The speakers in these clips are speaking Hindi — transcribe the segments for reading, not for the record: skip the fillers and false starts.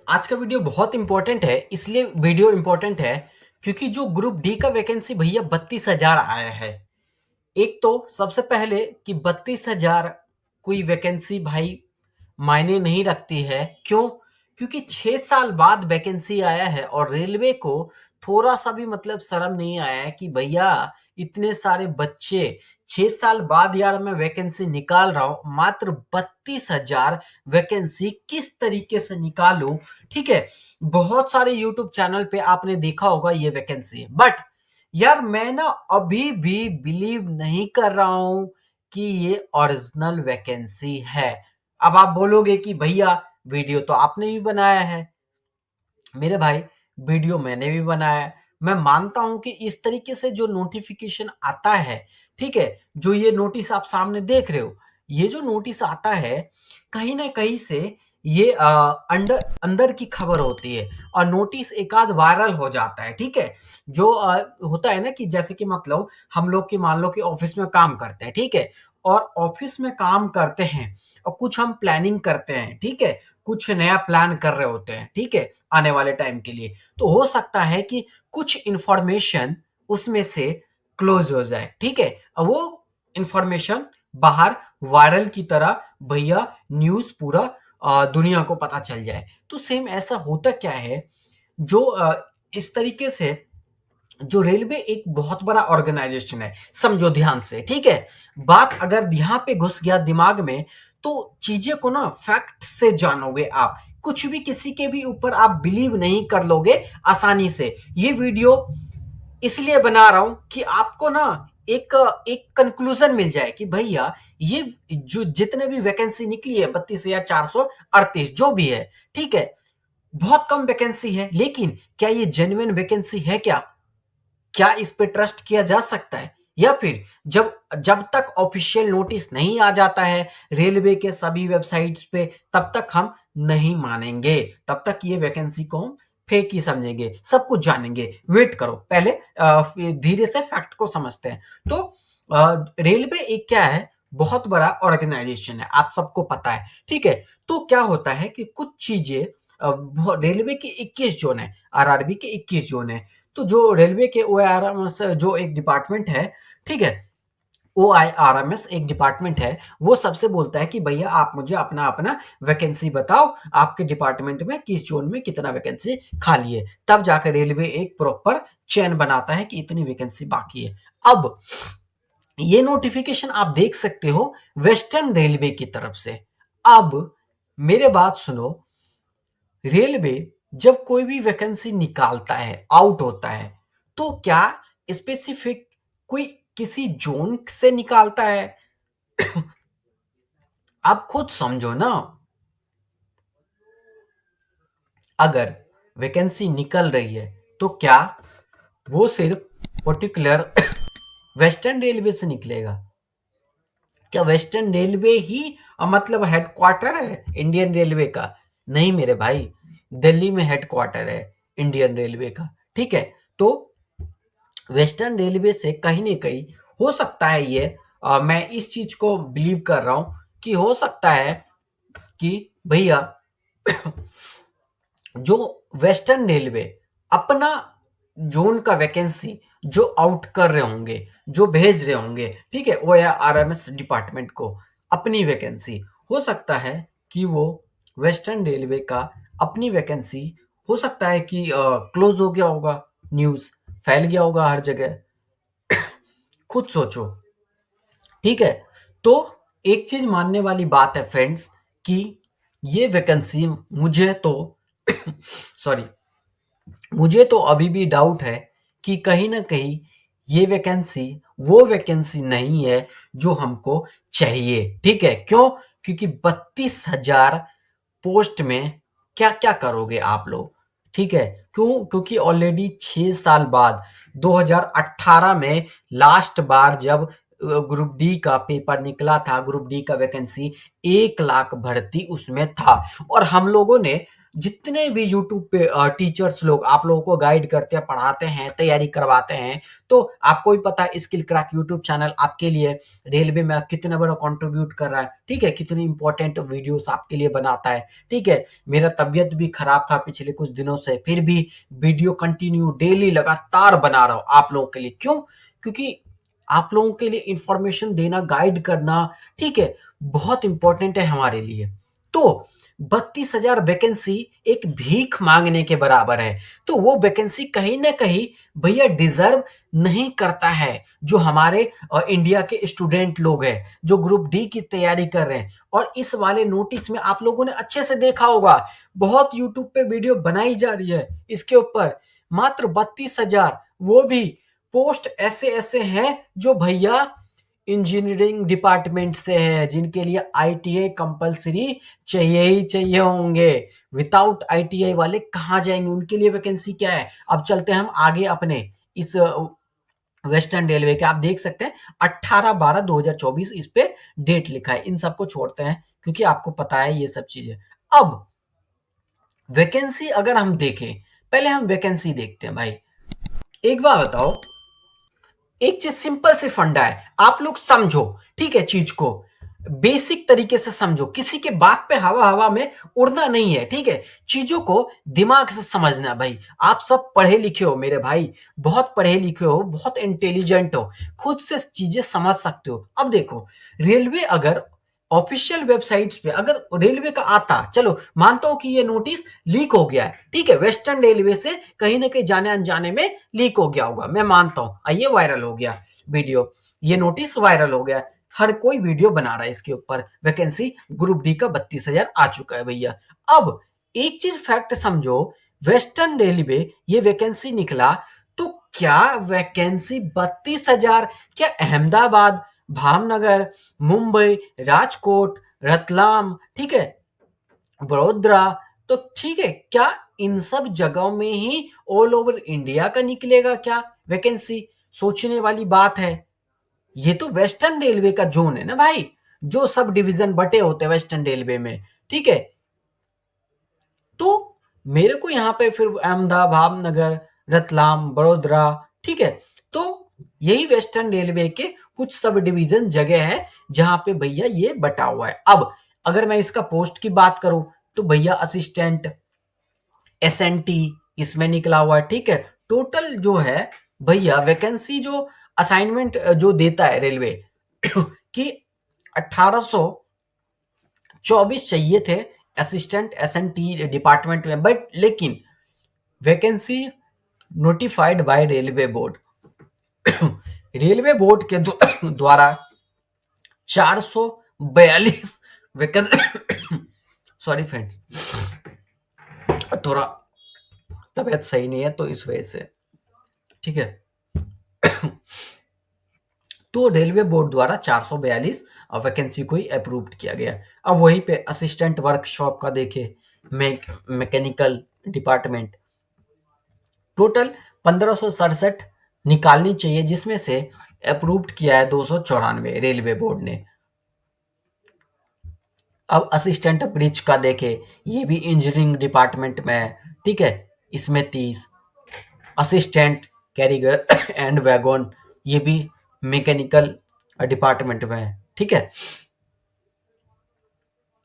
आज का वीडियो बहुत इंपॉर्टेंट है। इसलिए वीडियो इंपॉर्टेंट है क्योंकि जो ग्रुप डी का वैकेंसी भैया 32,000 आया है। एक तो सबसे पहले कि 32,000 कोई वैकेंसी भाई मायने नहीं रखती है। क्यों? क्योंकि 6 साल बाद वैकेंसी आया है और रेलवे को थोड़ा सा भी मतलब शर्म नहीं आया है कि भैया इतने सारे बच्चे 6 साल बाद यार मैं वैकेंसी निकाल रहा हूं, मात्र 32,000 वैकेंसी किस तरीके से निकालूं। ठीक है, बहुत सारे यूट्यूब चैनल पे आपने देखा होगा ये वैकेंसी, बट यार मैं ना अभी भी बिलीव नहीं कर रहा हूं कि ये ओरिजिनल वैकेंसी है। अब आप बोलोगे कि भैया वीडियो तो आपने भी बनाया है। मेरे भाई, वीडियो मैंने भी बनाया है। मैं मानता हूं कि इस तरीके से जो नोटिफिकेशन आता है, ठीक है, जो ये नोटिस आप सामने देख रहे हो, ये जो नोटिस आता है कहीं ना कहीं से ये अंदर अंदर की खबर होती है और नोटिस एक आध वायरल हो जाता है। ठीक है, जो होता है ना कि जैसे कि मतलब हम लोग की मान लो कि ऑफिस में काम करते हैं, ठीक है, और ऑफिस में काम करते हैं और कुछ हम प्लानिंग करते हैं, ठीक है, कुछ नया प्लान कर रहे होते हैं, ठीक है, आने वाले टाइम के लिए। तो हो सकता है कि कुछ इंफॉर्मेशन उसमें से क्लोज हो जाए, ठीक है, और वो इंफॉर्मेशन बाहर वायरल की तरह भैया न्यूज पूरा दुनिया को पता चल जाए। तो सेम ऐसा होता क्या है, जो इस तरीके से जो रेलवे एक बहुत बड़ा ऑर्गेनाइजेशन है, समझो ध्यान से, ठीक है, बात अगर यहाँ पे घुस गया दिमाग में तो चीजें को ना फैक्ट से जानोगे आप, कुछ भी किसी के भी ऊपर आप बिलीव नहीं कर लोगे आसानी से। ये वीडियो इसलिए बना रहा हूं कि आपको ना एक एक कंक्लूजन मिल जाए कि भैया ये जो जितने भी वैकेंसी निकली है 32,438 जो भी है, ठीक है, बहुत कम वैकेंसी है, लेकिन क्या ये जेन्युइन वैकेंसी है? क्या इस पे ट्रस्ट किया जा सकता है? या फिर जब जब तक ऑफिशियल नोटिस नहीं आ जाता है रेलवे के सभी वेबसाइट्स पे, तब तक हम नहीं मानेंगे, तब तक ये वैकेंसी को हम फेक ही समझेंगे, सब कुछ जानेंगे। वेट करो, पहले धीरे से फैक्ट को समझते हैं। तो रेलवे एक क्या है, बहुत बड़ा ऑर्गेनाइजेशन है, आप सबको पता है, ठीक है। तो क्या होता है कि कुछ चीजें रेलवे के 21 जोन है, आरआरबी के 21 जोन है। तो जो रेलवे के OIRMS जो एक डिपार्टमेंट है, ठीक है, OIRMS एक डिपार्टमेंट है, वो सबसे बोलता है कि भैया आप मुझे अपना अपना वैकेंसी बताओ, आपके डिपार्टमेंट में किस जोन में कितना वैकेंसी खाली है। तब जाकर रेलवे एक प्रॉपर चेन बनाता है कि इतनी वैकेंसी बाकी है। अब ये नोटिफिकेशन आप देख सकते हो वेस्टर्न रेलवे की तरफ से। अब मेरे बात सुनो, रेलवे जब कोई भी वैकेंसी निकालता है, आउट होता है, तो क्या स्पेसिफिक कोई किसी जोन से निकालता है? आप खुद समझो ना, अगर वैकेंसी निकल रही है तो क्या वो सिर्फ पर्टिकुलर वेस्टर्न रेलवे से निकलेगा? क्या वेस्टर्न रेलवे ही मतलब हेडक्वार्टर है इंडियन रेलवे का? नहीं मेरे भाई, दिल्ली में हेडक्वार्टर है इंडियन रेलवे का, ठीक है। तो वेस्टर्न रेलवे से कहीं ना कहीं हो सकता है ये, मैं इस चीज को बिलीव कर रहा हूं कि हो सकता है कि भैया जो वेस्टर्न रेलवे अपना जोन का वैकेंसी जो आउट कर रहे होंगे, जो भेज रहे होंगे, ठीक है, वो या आरएमएस डिपार्टमेंट को अपनी वैकेंसी, हो सकता है कि वो वेस्टर्न रेलवे का अपनी वैकेंसी, हो सकता है कि क्लोज हो गया होगा, न्यूज फैल गया होगा हर जगह। खुद सोचो, ठीक है। तो एक चीज मानने वाली बात है फ्रेंड्स कि ये वैकेंसी मुझे तो सॉरी, मुझे तो अभी भी डाउट है कि कहीं ना कहीं ये वैकेंसी वो वैकेंसी नहीं है जो हमको चाहिए, ठीक है। क्यों? क्योंकि 32,000 पोस्ट में क्या क्या करोगे आप लोग, ठीक है। क्यों? क्योंकि ऑलरेडी 6 साल बाद 2018 में लास्ट बार जब ग्रुप डी का पेपर निकला था, ग्रुप डी का वैकेंसी 1 लाख भर्ती उसमें था, और हम लोगों ने जितने भी यूट्यूब पे टीचर्स लोग आप लोगों को गाइड करते हैं, पढ़ाते हैं, तैयारी करवाते हैं, तो आपको भी पता है स्किल क्रैक यूट्यूब चैनल आपके लिए रेलवे में कितना बड़ा कंट्रीब्यूट कर रहा है, ठीक है, कितनी इंपॉर्टेंट वीडियोस आपके लिए बनाता है, ठीक है। मेरा तबीयत भी खराब था पिछले कुछ दिनों से, फिर भी वीडियो कंटिन्यू डेली लगातार बना रहा हूं आप लोगों के लिए। क्यों? क्योंकि आप लोगों के लिए इंफॉर्मेशन देना, गाइड करना, ठीक है, बहुत इंपॉर्टेंट है हमारे लिए। तो 32,000 वैकेंसी एक भीख मांगने के बराबर है। तो वो वैकेंसी कहीं ना कहीं भैया डिजर्व नहीं करता है जो हमारे इंडिया के स्टूडेंट लोग हैं, जो ग्रुप डी की तैयारी कर रहे हैं। और इस वाले नोटिस में आप लोगों ने अच्छे से देखा होगा, बहुत यूट्यूब पे वीडियो बनाई जा रही है इसके ऊपर। मात्र 32,000, वो भी पोस्ट ऐसे ऐसे हैं जो भैया इंजीनियरिंग डिपार्टमेंट से है, जिनके लिए आईटीआई कंपलसरी चाहिए ही चाहिए होंगे। विदाउट आईटीआई वाले कहाँ जाएंगे? उनके लिए वैकेंसी क्या है? अब चलते हैं हम आगे अपने इस वेस्टर्न रेलवे के। आप देख सकते हैं 18/12/2024 इस पे डेट लिखा है। इन सबको छोड़ते हैं क्योंकि आपको पता है ये सब चीजें। अब वैकेंसी अगर हम देखें, पहले हम वैकेंसी देखते हैं भाई। एक बात बताओ, एक चीज सिंपल से फंडा है, आप लोग समझो, ठीक है, चीज को बेसिक तरीके से समझो, किसी के बात पे हवा हवा में उड़ना नहीं है, ठीक है। चीजों को दिमाग से समझना भाई। आप सब पढ़े लिखे हो मेरे भाई, बहुत पढ़े लिखे हो, बहुत इंटेलिजेंट हो, खुद से चीजें समझ सकते हो। अब देखो, रेलवे अगर ऑफिशियल वेबसाइट्स पे अगर रेलवे का आता, चलो मानता हूं कि ये नोटिस लीक हो गया है, ठीक है, वेस्टर्न रेलवे से कहीं ना कहीं जाने अनजाने में लीक हो गया होगा, मैं मानता हूं, ये वायरल हो गया वीडियो, ये नोटिस वायरल हो गया, हर कोई वीडियो बना रहा है इसके ऊपर, वैकेंसी ग्रुप डी का 32,000 आ चुका है भैया। अब एक चीज फैक्ट समझो, वेस्टर्न रेलवे ये वैकेंसी निकला, तो क्या वैकेंसी 32,000 क्या अहमदाबाद, भावनगर, मुंबई, राजकोट, रतलाम, ठीक है, बड़ोदरा, तो ठीक है, क्या इन सब जगहों में ही ऑल ओवर इंडिया का निकलेगा क्या वैकेंसी? सोचने वाली बात है। ये तो वेस्टर्न रेलवे का जोन है ना भाई, जो सब डिवीजन बटे होते हैं वेस्टर्न रेलवे में, ठीक है। तो मेरे को यहाँ पे फिर अहमदाबाद, भावनगर, रतलाम, बड़ोदरा, ठीक है, तो यही वेस्टर्न रेलवे के कुछ सब डिवीजन जगह है जहां पे भैया ये बटा हुआ है। अब अगर मैं इसका पोस्ट की बात करूं तो भैया असिस्टेंट, एसएनटी इसमें निकला हुआ है, ठीक है। टोटल जो है भैया वैकेंसी जो असाइनमेंट जो देता है रेलवे कि 1824 चाहिए थे असिस्टेंट एसएनटी डिपार्टमेंट में, बट लेकिन vacancy notified by railway board railway board के द्वारा 442 वैकेंसी सॉरी फ्रेंड्स, थोड़ा तबीयत सही नहीं है तो इस वजह से, ठीक है। तो रेलवे बोर्ड द्वारा 442 वैकेंसी को ही अप्रूव्ड किया गया। अब वहीं पे असिस्टेंट वर्कशॉप का देखे, मैकेनिकल डिपार्टमेंट, टोटल 1567 निकालनी चाहिए, जिसमें से अप्रूव्ड किया है 294 रेलवे बोर्ड ने। अब असिस्टेंट ब्रिज का देखे, ये भी इंजीनियरिंग डिपार्टमेंट में है, ठीक है, इसमें 30। असिस्टेंट कैरियर एंड वैगन, ये भी मैकेनिकल डिपार्टमेंट में है, ठीक है,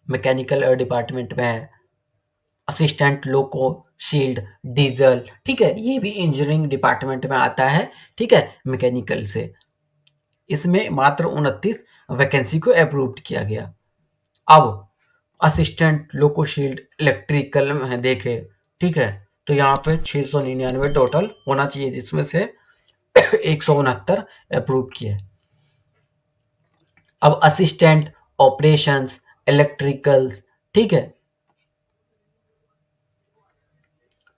मैकेनिकल डिपार्टमेंट में है। असिस्टेंट लोको शील्ड डीजल, ठीक है, ये भी इंजीनियरिंग डिपार्टमेंट में आता है, ठीक है, मैकेनिकल से। इसमें मात्र 29 वैकेंसी को अप्रूव्ड किया गया। अब असिस्टेंट लोको शील्ड इलेक्ट्रिकल में देखे, ठीक है, तो यहाँ पे 699 टोटल होना चाहिए, जिसमें से 169 अप्रूव किए। अब असिस्टेंट ऑपरेशंस इलेक्ट्रिकल्स, ठीक है,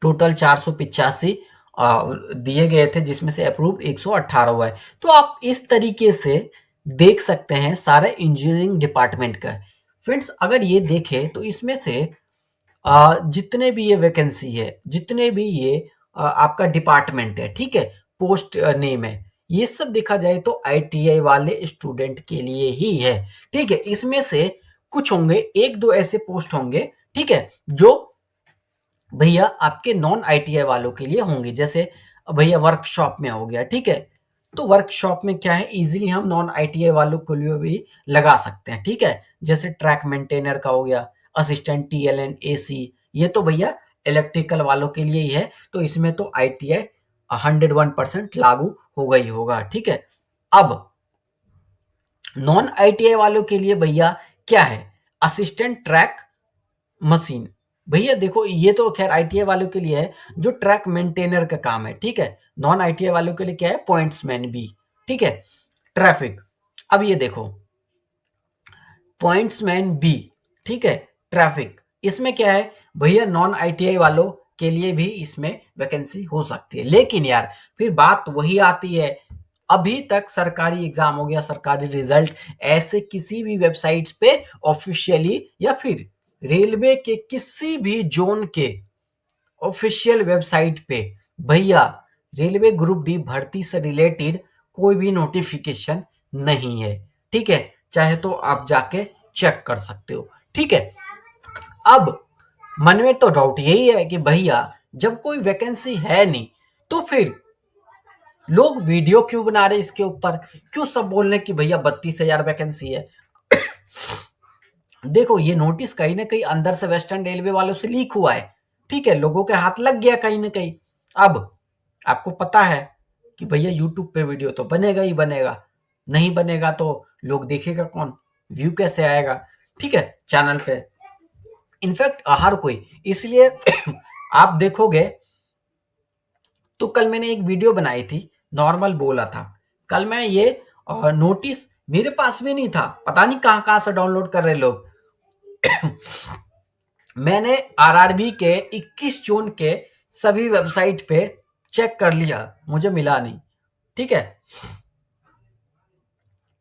टोटल 485 दिए गए थे, जिसमें से अप्रूव 118 हुआ है। तो आप इस तरीके से देख सकते हैं सारे इंजीनियरिंग डिपार्टमेंट का। फ्रेंड्स अगर ये देखें तो इसमें से जितने भी ये वैकेंसी है, जितने भी ये आपका डिपार्टमेंट है, ठीक है, पोस्ट नेम है, ये सब देखा जाए तो आईटीआई वाले स्टूडेंट के लिए ही है, ठीक है। इसमें से कुछ होंगे, एक दो ऐसे पोस्ट होंगे, ठीक है, जो भैया आपके नॉन आईटीआई वालों के लिए होंगे। जैसे भैया वर्कशॉप में हो गया, ठीक है। तो वर्कशॉप में क्या है, इजीली हम नॉन आईटीआई वालों के लिए भी लगा सकते हैं, ठीक है। जैसे ट्रैक मेंटेनर का हो गया, असिस्टेंट टीएलएन एसी, ये तो भैया इलेक्ट्रिकल वालों के लिए ही है। तो इसमें तो आईटीआई 101% लागू होगा ही होगा, ठीक है। अब नॉन आईटीआई वालों के लिए भैया क्या है, असिस्टेंट ट्रैक मशीन। भैया देखो, ये तो खैर आईटीआई वालों के लिए है, जो ट्रैक मेंटेनर का काम है, ठीक है। नॉन आईटीआई वालों के लिए क्या है, पॉइंट्समैन भी, ठीक है। ट्रैफिक, अब ये देखो, पॉइंट्समैन बी, ठीक है। ट्रैफिक, इसमें क्या है भैया, नॉन आईटीआई वालों के लिए भी इसमें वैकेंसी हो सकती है। लेकिन यार फिर बात वही आती है, अभी तक सरकारी एग्जाम हो गया, सरकारी रिजल्ट ऐसे किसी भी वेबसाइट्स पे ऑफिशियली या फिर रेलवे के किसी भी जोन के ऑफिशियल वेबसाइट पे भैया रेलवे ग्रुप डी भर्ती से रिलेटेड कोई भी नोटिफिकेशन नहीं है, ठीक है। चाहे तो आप जाके चेक कर सकते हो, ठीक है। अब मन में तो डाउट यही है कि भैया जब कोई वैकेंसी है नहीं, तो फिर लोग वीडियो क्यों बना रहे इसके ऊपर, क्यों सब बोल रहे कि भैया 32,000 वैकेंसी है। देखो, ये नोटिस कहीं ना कहीं अंदर से वेस्टर्न रेलवे वालों से लीक हुआ है, ठीक है। लोगों के हाथ लग गया कहीं ना कहीं। अब आपको पता है कि भैया यूट्यूब पे वीडियो तो बनेगा ही बनेगा, नहीं बनेगा तो लोग देखेगा कौन, व्यू कैसे आएगा, ठीक है, चैनल पे। इनफैक्ट हर कोई, इसलिए आप देखोगे तो कल मैंने एक वीडियो बनाई थी, नॉर्मल बोला था। कल मैं ये नोटिस मेरे पास में नहीं था, पता नहीं कहां कहां से डाउनलोड कर रहे लोग। मैंने आरआरबी के 21 जून के सभी वेबसाइट पे चेक कर लिया, मुझे मिला नहीं, ठीक है,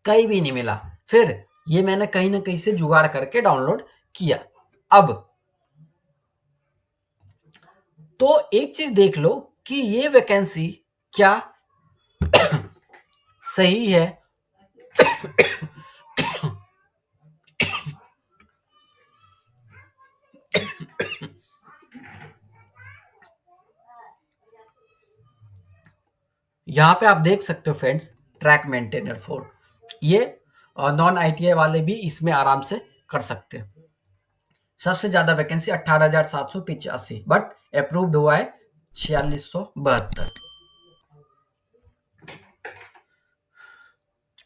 कहीं भी नहीं मिला। फिर ये मैंने कहीं ना कहीं से जुगाड़ करके डाउनलोड किया। अब तो एक चीज देख लो कि ये वैकेंसी क्या सही है। यहां पे आप देख सकते हो फ्रेंड्स, ट्रैक मेंटेनर 4, ये नॉन आईटीआई वाले भी इसमें आराम से कर सकते हैं। सबसे ज्यादा वैकेंसी 18,785, बट अप्रूव्ड हुआ है 4672।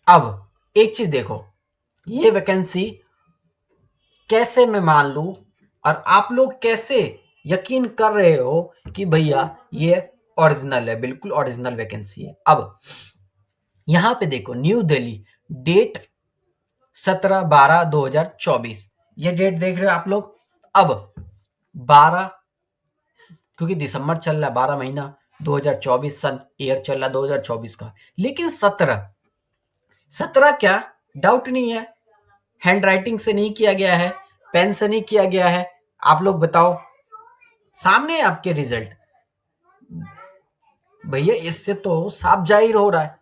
अब एक चीज देखो, ये वैकेंसी कैसे मैं मान लूं और आप लोग कैसे यकीन कर रहे हो कि भैया ये ओरिजिनल है, बिल्कुल ओरिजिनल वैकेंसी है। अब यहां पे देखो, न्यू दिल्ली, डेट 17/12/2024, ये डेट देख रहे हो आप लोग। अब 12, क्योंकि दिसंबर चल रहा है, 12 महीना 2024 सन ईयर चल रहा 2024 का। लेकिन 17 क्या, डाउट नहीं है, हैंड राइटिंग से नहीं किया गया है, पेन से नहीं किया गया है। आप लोग बताओ, सामने है आपके रिजल्ट, भैया इससे तो साफ जाहिर हो रहा है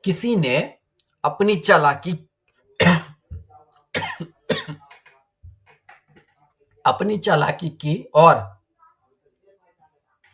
किसी ने अपनी चालाकी अपनी चालाकी की और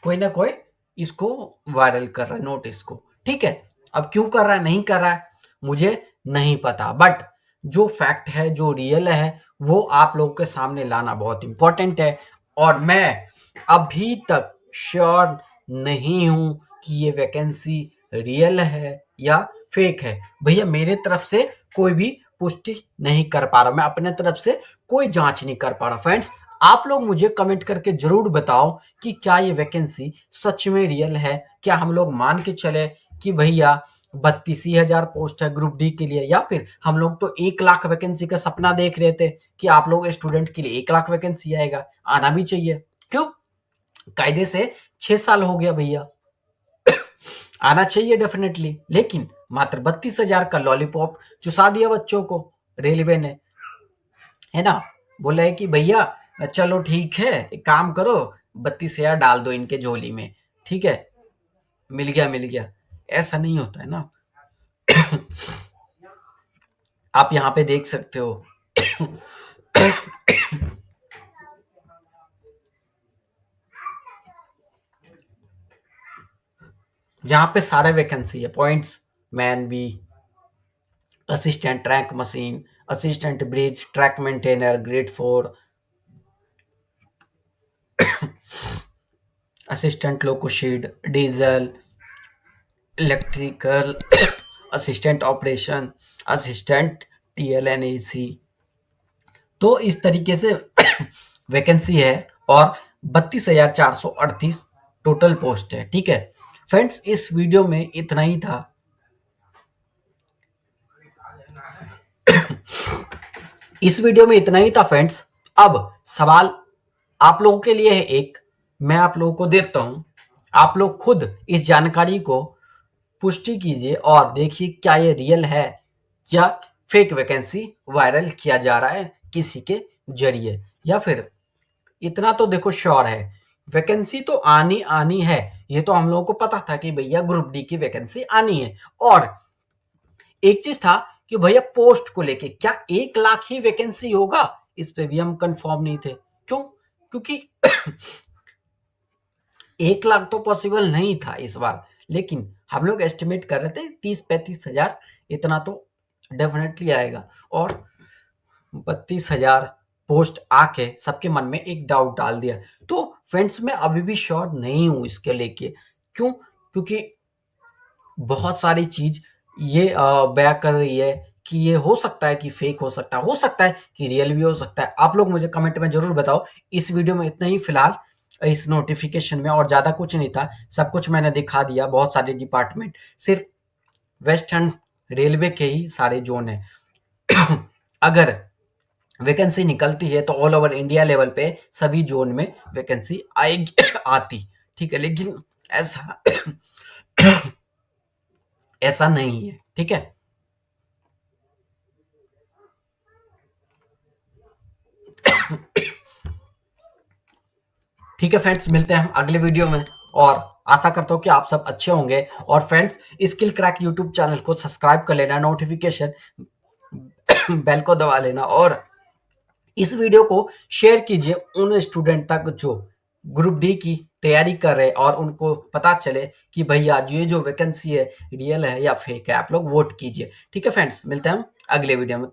कोई ना कोई इसको वायरल कर रहा है नोटिस को, ठीक है। अब क्यों कर रहा है, नहीं कर रहा है, मुझे नहीं पता, बट जो फैक्ट है, जो रियल है, वो आप लोगों के सामने लाना बहुत इंपॉर्टेंट है। और मैं अभी तक श्योर नहीं हूं कि ये वैकेंसी रियल है या फेक है। भैया मेरे तरफ से कोई भी पुष्टि नहीं कर पा रहा, मैं अपने तरफ से कोई जांच नहीं कर पा रहा। फ्रेंड्स, आप लोग मुझे कमेंट करके जरूर बताओ कि क्या ये वैकेंसी सच में रियल है। क्या हम लोग मान के चले कि भैया 32,000 पोस्ट है ग्रुप डी के लिए, या फिर हम लोग तो 1 लाख वैकेंसी का सपना देख रहे थे कि आप लोग स्टूडेंट के लिए 1 लाख वैकेंसी आएगा, आना भी चाहिए। क्यों, कायदे से 6 साल हो गया भैया, आना चाहिए डेफिनेटली। लेकिन मात्र 32,000 का लॉलीपॉप चुसा दिया बच्चों को रेलवे ने, है ना। बोला है कि भैया चलो ठीक है, एक काम करो, 32,000 डाल दो इनके झोली में, ठीक है, मिल गया मिल गया। ऐसा नहीं होता है ना। आप यहाँ पे देख सकते हो जहां पे सारे वैकेंसी है, points man B, assistant track machine, assistant bridge, track maintainer grade 4, assistant loco shed, diesel, electrical, assistant operation, assistant TLNAC. तो इस तरीके से वैकेंसी है और 32,438 टोटल पोस्ट है। ठीक है फ्रेंड्स, इस वीडियो में इतना ही था। इस वीडियो में इतना ही था फ्रेंड्स। अब सवाल आप लोगों के लिए है एक, मैं आप लोगों को देता हूं, आप लोग खुद इस जानकारी को पुष्टि कीजिए और देखिए क्या ये रियल है या फेक वैकेंसी वायरल किया जा रहा है किसी के जरिए। या फिर इतना तो देखो श्योर है, वैकेंसी तो आनी आनी है, ये तो हम लोगों को पता था कि भैया ग्रुप डी की वैकेंसी आनी है। और एक चीज था कि भैया पोस्ट को लेके क्या 1 लाख ही वैकेंसी होगा, इस पे भी हम कंफर्म नहीं थे। क्यों? क्योंकि 1 लाख तो पॉसिबल नहीं था इस बार, लेकिन हम लोग एस्टिमेट कर रहे थे 30-35 हजार, इतना तो डेफिनेटली आएगा। और 32,000 पोस्ट आके सबके मन में एक डाउट डाल दिया। तो फ्रेंड्स मैं अभी भी श्योर नहीं हूं इसके लेके। क्यों? क्योंकि बहुत सारी चीज ये बयां कर रही है कि ये हो सकता है कि फेक हो सकता है कि रियल भी हो सकता है। आप लोग मुझे कमेंट में जरूर बताओ। इस वीडियो में इतना ही फिलहाल, इस नोटिफिकेशन में और ज्यादा कुछ नहीं था, सब कुछ मैंने दिखा दिया, बहुत सारे डिपार्टमेंट, सिर्फ वेस्टर्न रेलवे के ही सारे जोन है। अगर वैकेंसी निकलती है तो ऑल ओवर इंडिया लेवल पे सभी जोन में वैकेंसी आएगी आती। ठीक है, लेकिन ऐसा ऐसा नहीं है। ठीक है, ठीक है फ्रेंड्स, मिलते हैं हम अगले वीडियो में और आशा करता हूँ कि आप सब अच्छे होंगे। और friends, skill crack YouTube channel को सब्सक्राइब कर लेना, नोटिफिकेशन बेल को दबा लेना और इस वीडियो को शेयर कीजिए उन स्टूडेंट तक जो ग्रुप डी की तैयारी कर रहे हैं और उनको पता चले कि भैया ये जो वैकेंसी है रियल है या फेक है। आप लोग वोट कीजिए। ठीक है फ्रेंड्स, मिलते हैं हम अगले वीडियो में।